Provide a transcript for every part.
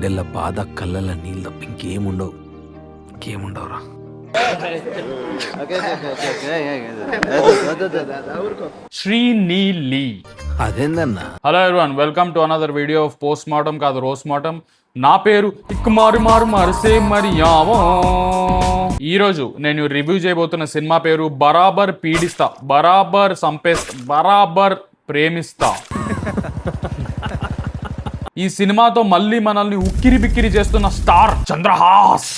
గుండెల బాధ కళ్ళల నీళ్ళు తప్ప ఇంకేముండవురా. శ్రీనీలి. అదేందన్నా? Hello everyone, welcome to another video of post mortem కాదు రోస్ట్ మార్టం. నా పేరు మరిసే మరియావో. ఈరోజు నేను రివ్యూ చేయబోతున్న సినిమా పేరు బరాబర్ పీడిస్తా, బరాబర్ సంపేస్తా, బరాబర్ ప్రేమిస్తా. ఈ సినిమాతో మళ్ళీ మనల్ని ఉక్కిరి బిక్కిరి చేస్తున్న స్టార్ చంద్రహాస్.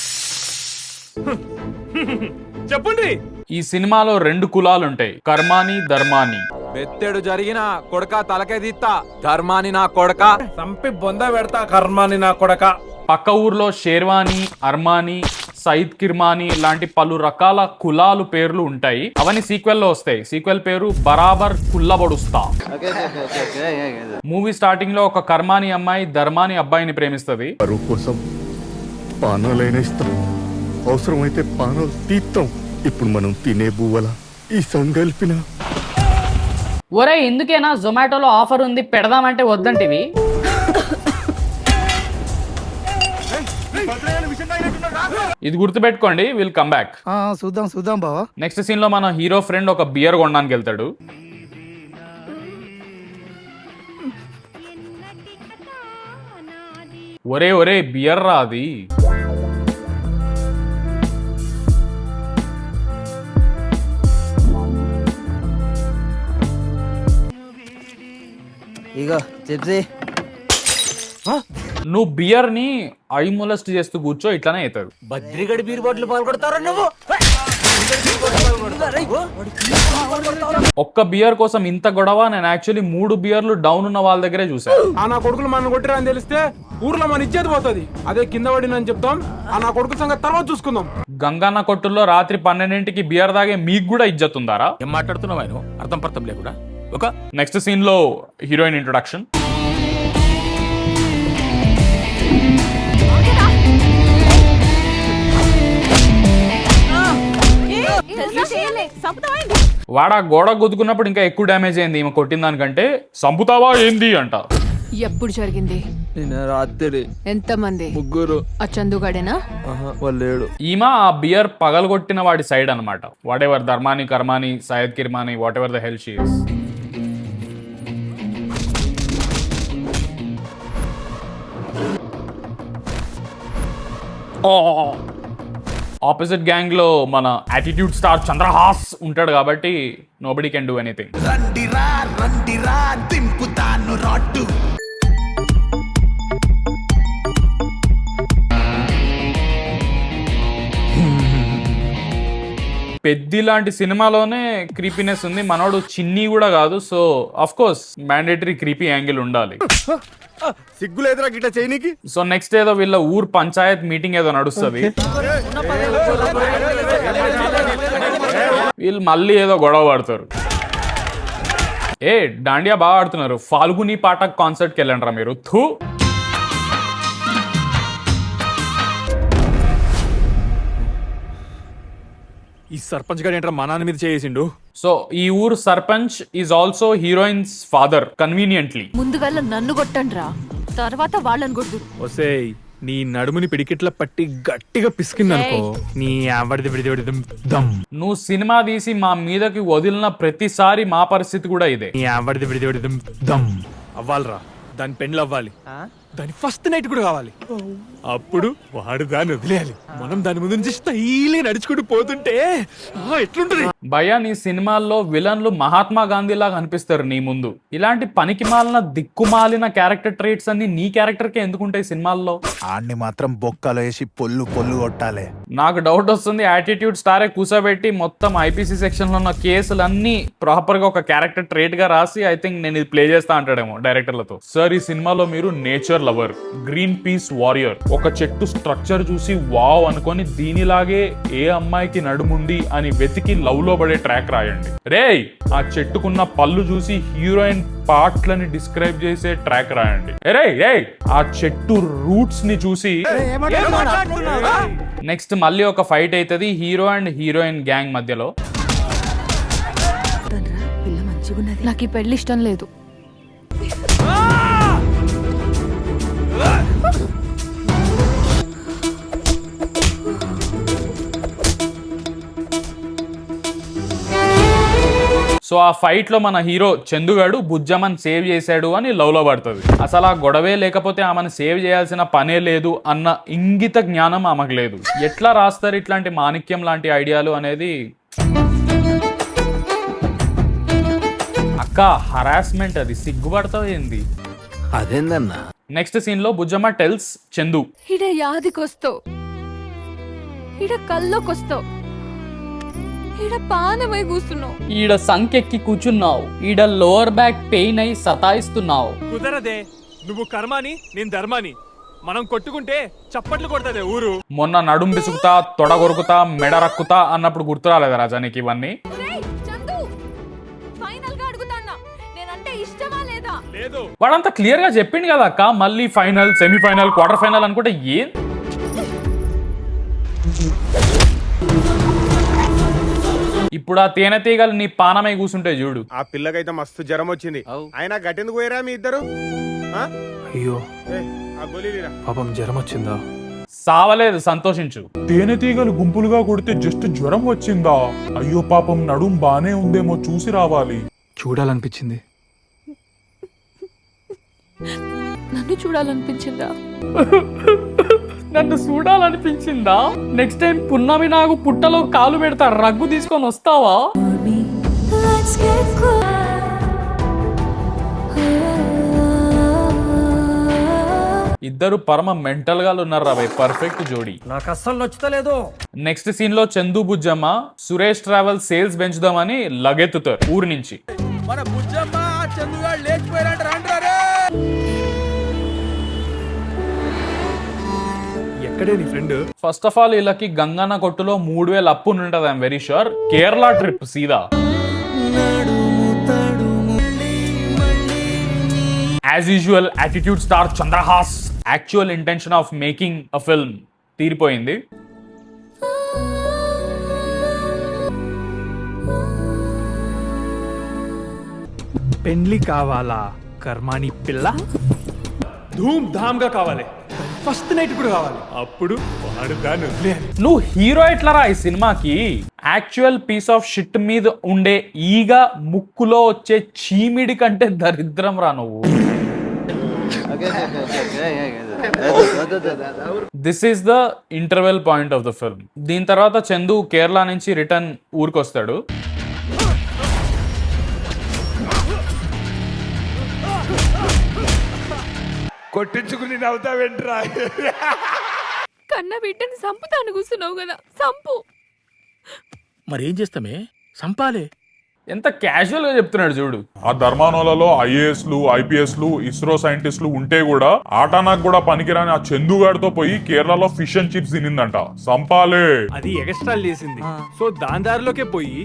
చెప్పండి. ఈ సినిమాలో 2 కులాలు ఉంటాయి, కర్మాని ధర్మాని. బెత్తెడు జరిగిన కొడక తలకే తీత్తా, ధర్మాని నా కొడక సంపి బొంద పెడతా, కర్మాని నా కొడక. పక్క ఊర్లో షేర్వాని, అర్మాని, సయిద్ కిర్మాని లాంటి పలు రకాల కులాలు పేర్లు ఉంటాయి. అవన్నీ సీక్వెల్ లో వస్తాయి. సీక్వెల్ పేరు బరాబర్ కుల్లబొడుస్తా. మూవీ స్టార్టింగ్ లో ఒక కర్మాని అమ్మాయి ధర్మాని అబ్బాయిని ప్రేమిస్తుంది. పరువు కోసం పానాలైనా ఇస్తాం, అవసరమైతే పానాలు తీస్తాం. ఇప్పుడు మనం తినే బువ్వల ఈ సంగల్పిన. ఒరే, ఎందుకేనా జొమాటోలో ఆఫర్ ఉంది పెడదామంటే వద్దంటివి? ఇది గుర్తుపెట్టుకోండి, విల్ కమ్ బ్యాక్. చూద్దాం బావా. నెక్స్ట్ సీన్ లో మన హీరో ఫ్రెండ్ ఒక బియర్ కొనడానికి వెళ్తాడు. ఒరే బియర్ రా అది. ఇగో చెప్సి. నువ్వు బియర్ ని ఐ మొలెస్ట్ చేస్తూ కూర్చో, ఇట్లానే అవుతారు. బద్రిగడి బీర్ బాటిల్ పాల్గొడతారా నువ్వు? ఒక్క బియర్ కోసం ఇంత గొడవ. నేను యాక్చువల్లీ 3 బియర్లు డౌన్ ఉన్న వాళ్ళ దగ్గరే చూసాను. ఆ నా కొడుకులు మన కొట్టిరా అని తెలిస్తే ఊర్లో మన ఇచ్చేది పోతుంది. అదే కింద పడినని చెప్తాం, ఆ నా కొడుకుల సంగతి తర్వాత చూసుకుందాం. గంగన్న కొట్టుల్లో రాత్రి 12ంటికి బియర్ తాగే మీకు కూడా ఇజ్జత్ ఉందారా? ఏం మాట్లాడుతున్నావు ఆయన? అర్థం పర్థం లేకుండా. ఒక నెక్స్ట్ సీన్ లో హీరోయిన్ ఇంట్రొడక్షన్. వాడా గోడ గుద్దుకున్నప్పుడు ఇంకా ఎక్కువ డ్యామేజ్ అయింది. ఈమె కొట్టిన దానికంటే సంపుతావా ఏంది అంట. ఎప్పుడు జరిగింది? నిన్న రాత్రి. ఎంతమంది? 3. ఆ చందుగాడేనా? వాళ్ళు ఈమె ఆ బియర్ పగలగొట్టిన వాడి సైడ్ అనమాట. వాట్ ఎవర్ ధర్మాని, కర్మాని, Syed Kirmani, whatever the hell she is. Opposite gang లో మన యాటిట్యూడ్ స్టార్ చంద్రహాస్ ఉంటాడు కాబట్టి nobody can do anything. Peddi లాంటి సినిమాలోనే క్రీపీనెస్ ఉంది. మనోడు చిన్ని కూడా కాదు. So of course mandatory creepy angle ఉండాలి. సిగ్గులేదురా గిట్ల చేయనికి. సో నెక్స్ట్ ఏదో వీళ్ళ ఊర్ పంచాయత్ మీటింగ్ ఏదో నడుస్తుంది. వీళ్ళు మళ్ళీ ఏదో గొడవ పడతారు. డాండియా బాగా ఆడుతున్నారు. ఫాల్గుని పాఠక్ కాన్సర్ట్కి వెళ్ళండి రా మీరు. థూ. ఈ సర్పంచ్ గారు ఏంట్రా మా నాన్న మీద చేసిండు. సో ఈ ఊరు sarpanch is also heroines father conveniently. ముందుగా నన్ను కొట్టండ్రా, తర్వాత వాళ్ళని కొట్టు. ఒసేయ్, నీ నడుముని పిడికిట్ల పట్టి గట్టిగా పిసికిందనుకో, నీ ఆవిడిది దమ్. నువ్వు సినిమా తీసి మా మీదకి వదిలిన ప్రతిసారి మా పరిస్థితి కూడా ఇదే. నీ ఆవిడిది దమ్ అవ్వాలరా. దాని పెండ్లు అవ్వాలి, దాని ఫస్ట్ నైట్ కూడా కావాలి. అప్పుడు వాడు దాన్ని వదిలేయాలి, మనం దాని ముందు నుంచి స్టైలీ నడుచుకుంటూ పోతుంటే ఎట్లుంటది భయ్యా. నీ సినిమాల్లో విలన్లు మహాత్మా గాంధీ లాగా అనిపిస్తారు నీ ముందు. ఇలాంటి పనికి మాలిన దిక్కుమాలిన క్యారెక్టర్ ట్రేట్స్ అన్ని నీ క్యారెక్టర్ కే ఎందుకుంటాయి సినిమాల్లో? ఆడిని మాత్రం బొక్కలో వేసి పొల్లు కొట్టాలి. నాకు డౌట్ వస్తుంది, యాటిట్యూడ్ స్టారే కూర్చోబెట్టి మొత్తం ఐపీసీ సెక్షన్ లో ఉన్న కేసులన్నీ ప్రాపర్ గా ఒక క్యారెక్టర్ ట్రేట్ గా రాసి ఐ థింక్ నేను ఇది ప్లే చేస్తా అంటాడేమో డైరెక్టర్లతో. సార్, ఈ సినిమాలో మీరు nature lover, green peace warrior, ఒక చెట్టు స్ట్రక్చర్ చూసి వావ్ అనుకొని దీనిలాగే ఏ అమ్మాయికి నడుముంది అని వెతికి లవ్ లో పడే ట్రాక్ రాయండి. రేయ్, ఆ చెట్టుకున్న పళ్ళు చూసి హీరోయిన్ పార్ట్లని డిస్క్రైబ్ చేసే ట్రాక్ రాయండి. రేయ్, ఆ చెట్టు రూట్స్ ని చూసి. నెక్స్ట్ మళ్ళీ ఒక ఫైట్ అవుతుంది హీరో అండ్ హీరోయిన్ గ్యాంగ్ మధ్యలో. నాకు ఈ పెళ్లి ఇష్టం లేదు. సో ఆ ఫైట్ లో మన హీరో చందుగాడు బుజ్జమ్మని సేవ్ చేశాడు అని లవ్ లో పడుతుంది. అసలు ఆ గొడవే లేకపోతే ఆమెను సేవ్ చేయాల్సిన పనే లేదు అన్న ఇంగిత జ్ఞానం ఆమెకు లేదు. ఎట్లా రాస్తారు ఇట్లాంటి మాణిక్యం లాంటి ఐడియాలు అనేది. అక్క హరాస్మెంట్, అది సిగ్గుపడతావు ఏంది? అదేందన్నా? నెక్స్ట్ సీన్ లో బుజ్జమ్మ టెల్స్ చందు, ఈడ యాదికొస్తావు, ఈడ కల్లోకొస్తావు, ఈడ పానమై కూస్తున్నావు, ఈడ సంకెక్కి కూర్చున్నావు, ఈడ లోవర్ బ్యాక్ పెయిన్ అయి సతాయిస్తున్నావు. కుదరదే, నువ్వు కర్మాని నేను ధర్మాని, మనం కొట్టుకుంటే చప్పట్లు కొడతదే ఊరు. మొన్న నడుం బిసుకుతా, తొడ కొరుకుతా, మెడ రక్కుతా అన్నప్పుడు గుర్తు రాలేదా రాజా నీకు ఇవన్నీ? లేదు, వాడంతా క్లియర్ గా చెప్పిండు కదా అక్క. మళ్ళీ ఫైనల్, సెమీఫైనల్, క్వార్టర్ ఫైనల్ అనుకుంటే ఏం? ఇప్పుడు ఆ తేనె తీగలు నీ పానమై కూర్చుంటే చూడు. ఆ పిల్లకైతే మస్తు జ్వరం వచ్చింది. ఆయన గట్టెందుకు పోయారా మీ ఇద్దరు? అయ్యో ఆ గోళీరా. పాపం జ్వరం వచ్చిందా? సావలేదు, సంతోషించు. తేనెటీగలు గుంపులుగా కొడితే జస్ట్ జ్వరం వచ్చిందా? అయ్యో పాపం, నడుం బానే ఉందేమో చూసి రావాలి. చూడాలనిపించింది. నన్ను చూడాలనిపించిందా? నన్ను చూడాలనిపించిందా? నెక్స్ట్ టైం పున్నమి నాకు పుట్టలో కాలు పెడతా, రగ్గు తీసుకొని వస్తావా? ఇద్దరు పరమ మెంటల్ గా ఉన్నారు రా, పర్ఫెక్ట్ జోడీ. నాకు అస్సలు నచ్చుతలేదు. నెక్స్ట్ సీన్ లో చందు బుజ్జమ్మ సురేష్ ట్రావెల్ సేల్స్ పెంచుదామని లగెత్తుతారు ఊరు నుంచి. మన బుజ్జమ్మ చందుగా లేచిపోయారంట. రండి. ఎక్కడే నీ ఫ్రెండ్? ఫస్ట్ ఆఫ్ ఆల్ వీళ్ళకి గంగన్న కొట్టులో 3000 అప్పు ఉంటది, I'm very sure. Kerala trip సీదా. As usual attitude star Chandrahas actual intention of making a film తీరిపోయింది. పెండ్లి కావాలా కర్మాని పిల్ల? ధూమ్ ధామ్ గా కావాలి, ఫస్ట్ నైట్ కూడా కావాలి. అప్పుడు వాడు దాన్ని వదిలేయాలి. నువ్వు హీరో ఎట్లరా ఈ సినిమాకి? యాక్చువల్ పీస్ ఆఫ్ షిట్ మీద ఉండే ఈగ ముక్కులో వచ్చే చీమిడి కంటే దరిద్రం రా నువ్వు. This is the interval point of the film. దీని తర్వాత చందు కేరళ నుంచి రిటర్న్ ఊరికొస్తాడు. కొట్టించుకుని నవ్వుతావేంట్రా? కన్న బిడ్డని సంపుతాను కూర్చున్నావు కదా, సంపు. మరేం చేస్తామే? సంపాలే. ఎంత క్యాజువల్ గా చెప్తున్నాడు చూడు. ఆ ధర్మానాలలో ఐఏఎస్లు, ఐపీఎస్లు, ఇస్రో సైంటిస్టులు ఉంటే కూడా ఆటానాకు కూడా పనికిరాని ఆ చందుగాడితో పోయి కేరళలో ఫిష్ అండ్ చిప్స్ తినిందంట. సంపాలే. అది ఎక్స్ట్రా చేసింది. సో దాని దారిలోకే పోయి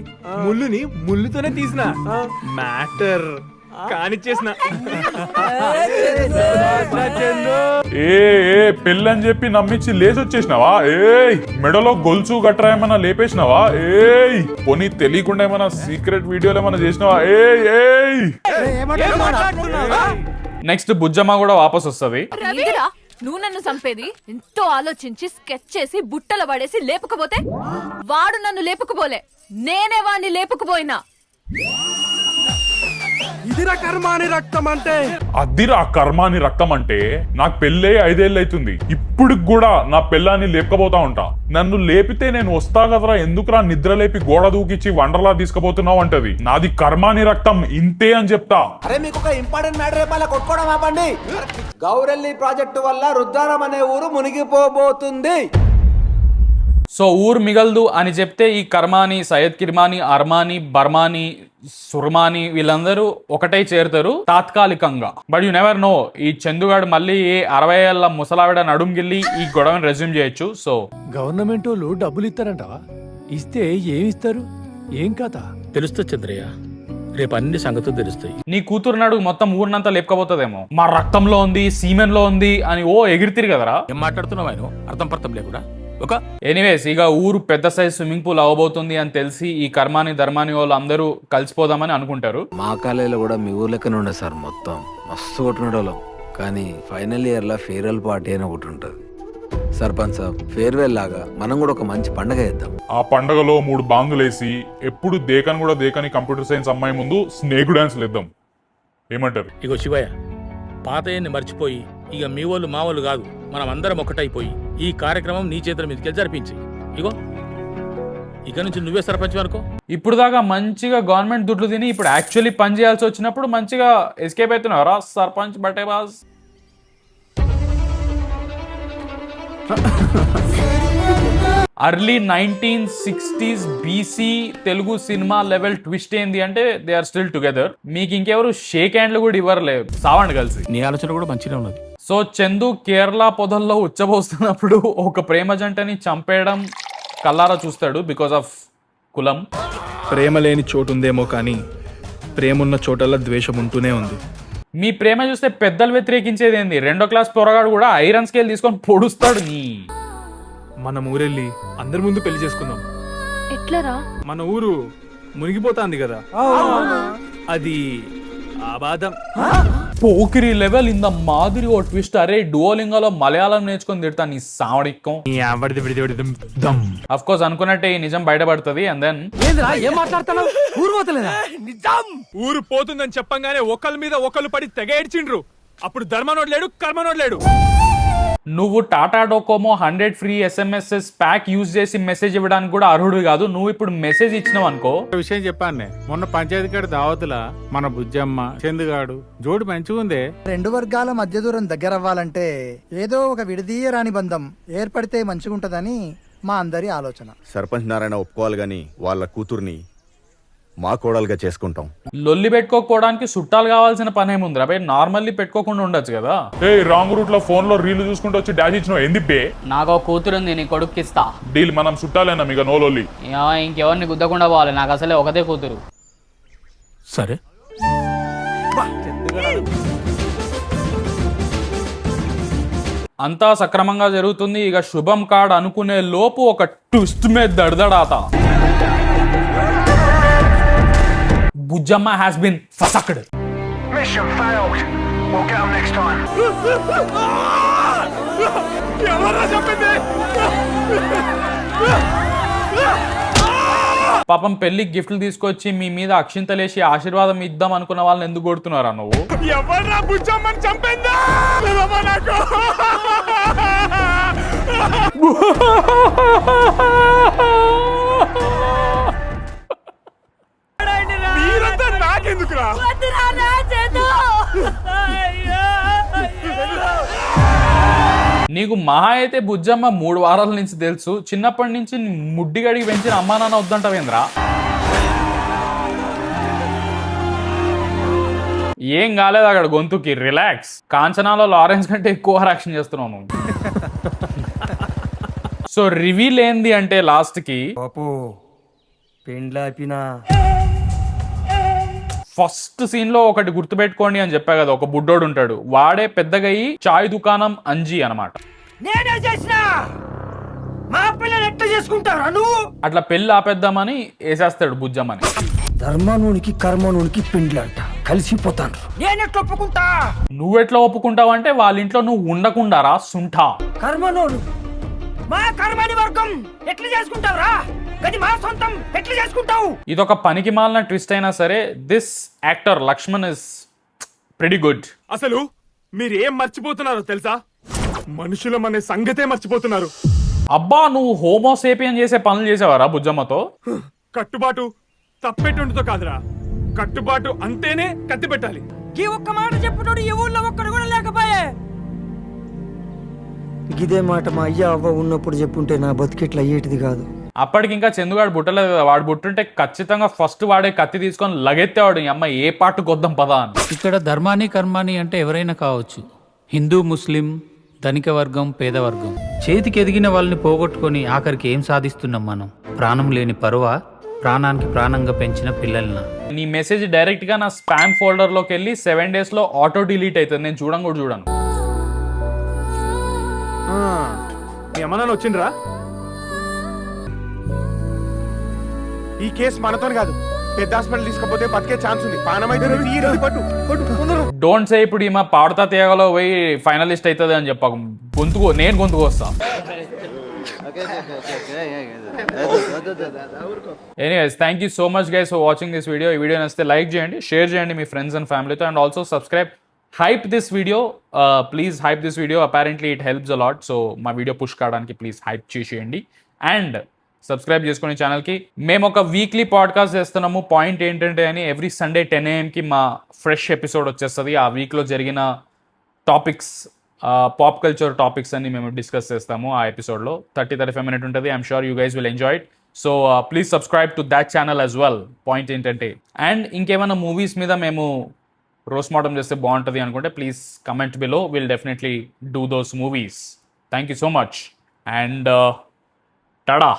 ముళ్ళుని ముళ్ళుతోనే తీసిన మ్యాటర్ కానిచ్చేసిన. ఏ పెళ్ళని చెప్పి నమ్మించి లేచి వచ్చేసినావా? మెడలో గొలుసు గట్రా ఏమన్నా లేపేసినావా? పోనీ తెలియకుండా ఏమన్నా సీక్రెట్ వీడియోలు ఏమన్నా చేసినావా? నెక్స్ట్ బుజ్జమ్మ కూడా వాపస్ వస్తుంది. నువ్వు నన్ను చంపేది ఎంతో ఆలోచించి స్కెచ్ చేసి బుట్టలు పడేసి లేపుకపోతే, వాడు నన్ను లేపుకుపోలే, నేనే వాడిని లేపుకుపోయినా. ఇదిరా కర్మాని రక్తం అంటే. అదిరా కర్మాని రక్తం అంటే. నాకు పెళ్ళే 5 ఏళ్ళు అవుతుంది. ఇప్పుడు కూడా నా పెళ్ళాన్ని లేపకపోతా ఉంటా. నన్ను లేపితే నేను వస్తా కదరా, ఎందుకురా నిద్ర లేపి గోడ దూకిచ్చి వండర్లా తీసుకుపోతున్నావు అంటది. నాది కర్మాని రక్తం, ఇంతే అని చెప్తా. అరే మీకు ఒక ఇంపార్టెంట్ మ్యాటర్ రేపాల కొట్టుకోవడం ఆపండి. గౌరెల్లి ప్రాజెక్టు వల్ల రుద్రారం అనే ఊరు మునిగిపోబోతుంది. సో ఊరు మిగలదు అని చెప్తే ఈ కర్మాని, సయ్యద్ కిర్మాని, అర్మాని, బర్మాని, సుర్మాని వీళ్ళందరూ ఒకటే చేరుతారు తాత్కాలికంగా. బట్ యు నెవర్ నో, ఈ చందుగాడు మళ్ళీ 60 ఏళ్ల ముసలావిడ నడుంగిల్లి ఈ గొడవని రెజ్యూమ్ చేయొచ్చు. సో గవర్నమెంట్ వాళ్ళు డబ్బులు ఇస్తారంటవా? ఇస్తే ఏమిస్తారు? ఏం కథ? తెలుస్తుంది చంద్రయ్య, రేపు అన్ని సంగతులు తెలుస్తాయి. నీ కూతురు నడుగు మొత్తం ఊరినంతా లేపుకపోతుందేమో. మా రక్తంలో ఉంది, సీమెన్ లో ఉంది అని ఎగిరితిరు కదరా. ఏం మాట్లాడుతున్నావు ఆయన? అర్థం పర్థం లేకుండా ఒక. ఎనీవేస్, ఇక ఊరు పెద్ద సైజ్ స్విమ్మింగ్ పూల్ అవ్వబోతుంది అని తెలిసి ఈ కర్మాని ధర్మాని వాళ్ళు అందరూ కలిసిపోదామని అనుకుంటారు. మా కాలేజీలో కూడా మీ ఊర్లెక్కనే ఉండే సార్, మొత్తం మస్తు కొట్టుకునే వాళ్ళం. కానీ ఫైనల్ ఇయర్ లో ఫేర్వెల్ పార్టీ అని ఒకటి ఉంటుంది. సర్పంచ్ సాబ్ ఫేర్వెల్ లాగా మనం కూడా ఒక మంచి పండగ చేద్దాం. ఆ పండగలో 3 బాంగులేసి ఎప్పుడు దేకని కూడా దేకని కంప్యూటర్ సైన్స్ అమ్మాయి ముందు స్నేక్ డాన్స్ లేద్దాం. ఏమంటారు? ఇగో శివయ్య, పాతయ్యని మర్చిపోయి ఇక మీ వాళ్ళు మా వాళ్ళు కాదు, మనం అందరం ఒకటైపోయి ఈ కార్యక్రమం నీ చేతుల మీదకి జరిపించి ఇగో ఇక నుంచి నువ్వే సర్పంచ్ అనుకో. ఇప్పుడు దాకా మంచిగా గవర్నమెంట్ దుడ్లు తిని ఇప్పుడు యాక్చువల్లీ పని చేయాల్సి వచ్చినప్పుడు మంచిగా ఎస్కేప్ అవుతున్నారా సర్పంచ్ బటేబాజ్? Early 1960s BC Telugu cinema level twist ఏంది అంటే దే ఆర్ స్టిల్ టుగెదర్. మీకు ఇంకెవరు షేక్ హ్యాండ్లు కూడా ఇవ్వరులేదు, సావండి కలిసి. నీ ఆలోచన కూడా మంచిగా ఉన్నది. సో చందు కేరళ పొదల్లో ఉచ్చబోస్తున్నప్పుడు ఒక ప్రేమ జంటని చంపేయడం కల్లారా చూస్తాడు బికాస్ ఆఫ్ కులం. ప్రేమ లేని చోటు ఉందేమో కానీ ప్రేమ ఉన్న చోటల్లో ద్వేషం ఉంటూనే ఉంది. మీ ప్రేమ చూస్తే పెద్దలు వ్యతిరేకించేది ఏంది? 2వ క్లాస్ పొరగాడు కూడా ఐరన్ స్కేల్ తీసుకొని పొడుస్తాడు. నీ మనం ఊరెళ్ళి అందరి ముందు పెళ్లి చేసుకుందాం. ఎట్లరా? మన ఊరు మునిగిపోతాంది కదా, అది ఆబాదం. పోకిరి లెవెల్ ఇంద మాదిరి ఓ ట్విస్ట్. అరే డువోలింగోలో మలయాళం నేర్చుకొని తిడతా నీ సావడిక్కం. అఫ్ కోర్స్ అనుకున్నట్టే ఈ నిజం బయటపడుతుంది. అండ్ దెన్ ఏం మాట్లాడుతున్నావు? ఊరు పోతలేదా? ఊరు పోతుందని చెప్పంగానే ఒకళ్ళ మీద ఒకళ్ళు పడి తెగ ఏడ్చిండ్రు. అప్పుడు ధర్మనోడు లేడు, కర్మనోడు లేడు. నువ్వు Tata Docomo 100 free SMS pack use చేసి మెసేజ్ ఇవ్వడానికి కూడా అర్హుడు కాదు. నువ్వు ఇప్పుడు మెసేజ్ ఇచ్చినావు అనుకో. విషయం చెప్పాను, మొన్న పంచాయతీ కాడ దావతుల మన బుజ్జమ్మ చందుగాడు జోడు మంచిగా ఉందే. 2 వర్గాల మధ్య దూరం దగ్గర అవ్వాలంటే ఏదో ఒక విడదీయరాని బంధం ఏర్పడితే మంచిగుంటదని మా అందరి ఆలోచన. సర్పంచ్ నారాయణ ఒప్పుకోవాలి గాని వాళ్ళ కూతుర్ని మా కోడలుగా చేసుకుంటాం. లొల్లి పెట్టుకోకపోవడానికి చుట్టాలు కావాల్సిన పని ఏముంది అబ్బాయి? నార్మల్లీ పెట్టుకోకుండా ఉండొచ్చు కదా. ఏ రాంగ్ రూట్ లో ఫోన్ లో రీల్ చూసుకుంటూ వచ్చి డాష్ ఇచ్చినావు ఎందుకు బే? నాకు కూతురుంది, నీ కొడుక్కిస్తా. డీల్ మనం చుట్టాలేనా మీకు నో లొల్లి? ఇంకెవరిని గుద్దకుండా పోవాలి, నాకు అసలే ఒకదే కూతురు. సరే అంతా సక్రమంగా జరుగుతుంది. ఇక శుభం కార్డ్ అనుకునే లోపు ఒక ట్విస్ట్ మీద దడదడాత. బుజ్జమ్మ హ్యాస్ బీన్ ఫసక్డ్. పాపం పెళ్లికి గిఫ్ట్లు తీసుకొచ్చి మీ మీద అక్షింతలేసి ఆశీర్వాదం ఇద్దాం అనుకున్న వాళ్ళని ఎందుకు కొడుతున్నారా నువ్వు? ఎవర్రా బుజ్జమ్మని చంపిందా? నాకెందుకురా? నీకు మహా అయితే బుజ్జమ్మ 3 వారాల నుంచి తెలుసు. చిన్నప్పటి నుంచి ముడ్డి గడికి పెంచిన అమ్మా నాన్న వద్దంటావేంద్రా? ఏం కాలేదు అక్కడ గొంతుకి, రిలాక్స్. కాంచనాలో లారెన్స్ కంటే ఎక్కువ యాక్షన్ చేస్తున్నావు నువ్వు. సో రివీల్ ఏంది అంటే లాస్ట్ కి ఫస్ట్ సీన్ లో ఒకటి గుర్తుపెట్టుకోండి అని చెప్పా కదా, ఒక బుడ్డోడు ఉంటాడు, వాడే పెద్దగా అయ్యి చాయ్ దుకాణం అంజీ అనమాట. అట్లా పెళ్లి ఆపేద్దామని వేసేస్తాడు బుజ్జమ్మని. ధర్మనునికి కర్మనునికి పిండ్లంట కలిసిపోతాను. నేనెట్లా ఒప్పుకుంటా? నువ్వెట్లా ఒప్పుకుంటావు అంటే వాళ్ళ ఇంట్లో నువ్వు ఉండకుండా రా సుంఠా. కర్మనోడు మా కర్మని వర్గం ఎట్లా చేసుకుంటావురా? గది మా సొంతం ఎట్లా చేసుకుంటావు? ఇదొక పనికి మాలిన ట్విస్ట్ అయినా సరే this actor Lakshman is pretty good. అసలు మీరు ఏం మర్చిపోతున్నారో తెలుసా? మనుషులం అనే సంగతే మర్చిపోతున్నారు. అబ్బా నువ్వు హోమోసేపియన్ చేసే పనులు చేసేవారా బుజ్జమ్మతో? కట్టుబాటు తప్పెట్టుండితో కాదురా, కట్టుబాటు అంటేనే కత్తి పెట్టాలి. ఈ ఒక్క మాట చెప్పుతోడు ఈ ఊళ్ళో ఒక్కడు కూడా లేకపోయే. గిదే మాట మా అయ్య అవ్వ ఉన్నప్పుడు చెప్పుంటే నా బతికిట్లా అయ్యేటిది కాదు. అప్పటికి ఇంకా చందుగాడు బుట్టలేదు కదా, వాడు బుట్టుంటే ఖచ్చితంగా ఫస్ట్ వాడే కత్తి తీసుకొని లగెత్తేవాడు, ఈ అమ్మాయి ఏ పాటు కొద్దాం పదా అని. ఇక్కడ ధర్మాని కర్మాని అంటే ఎవరైనా కావచ్చు, హిందూ ముస్లిం, ధనిక వర్గం పేదవర్గం. చేతికి ఎదిగిన వాళ్ళని పోగొట్టుకొని ఆఖరికి ఏం సాధిస్తున్నాం మనం? ప్రాణం లేని పరువ, ప్రాణానికి ప్రాణంగా పెంచిన పిల్లల్ని. నీ మెసేజ్ డైరెక్ట్ గా నా స్పామ్ ఫోల్డర్ లోకి వెళ్ళి 7 days లో ఆటో డిలీట్ అవుతుంది. నేను చూడను కూడా చూడను. మీ అమ్మ నాన్న వచ్చిండ్రా? ఈ కేసు మనతో కాదు, పెద్ద హాస్పిటల్ తీసుకపోతే బతికే ఛాన్స్ ఉంది. డోంట్ సే ఇప్పుడు ఈమె పాడుతా తీయగలో పోయి ఫైనలిస్ట్ అవుతుంది అని చెప్పాకు. నేను గొంతుకు వస్తా. Anyways thank you so much guys for watching this video. ఈ వీడియో నచ్చితే లైక్ చేయండి, షేర్ చేయండి మీ ఫ్రెండ్స్ అండ్ ఫ్యామిలీతో, and also subscribe. Hype this video, please hype this video. Apparently it helps a lot. So మా వీడియో పుష్ కావడానికి please hype చేసేయండి and subscribe చేసుకునే ఛానల్కి. మేము ఒక వీక్లీ పాడ్కాస్ట్ చేస్తున్నాము. పాయింట్ ఏంటంటే అని ఎవ్రీ సండే 10 AM మా ఫ్రెష్ ఎపిసోడ్ వచ్చేస్తుంది. ఆ వీక్లో జరిగిన టాపిక్స్, పాప్ కల్చర్ టాపిక్స్ అన్ని మేము డిస్కస్ చేస్తాము ఆ ఎపిసోడ్లో. 30-35 minutes ఉంటుంది. I'm sure you guys will enjoy it. So please subscribe to that channel as well. Point ఏంటంటే, అండ్ ఇంకేమైనా మూవీస్ మీద మేము రోస్ట్ మోడమ్ చేస్తే బాగుంటుంది అనుకుంటే please comment below. Will definitely do those movies. Thank you so much and Tada.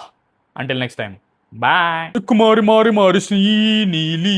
Until next time. Bye. కుమారి మారి మారి శ్రీ నీలి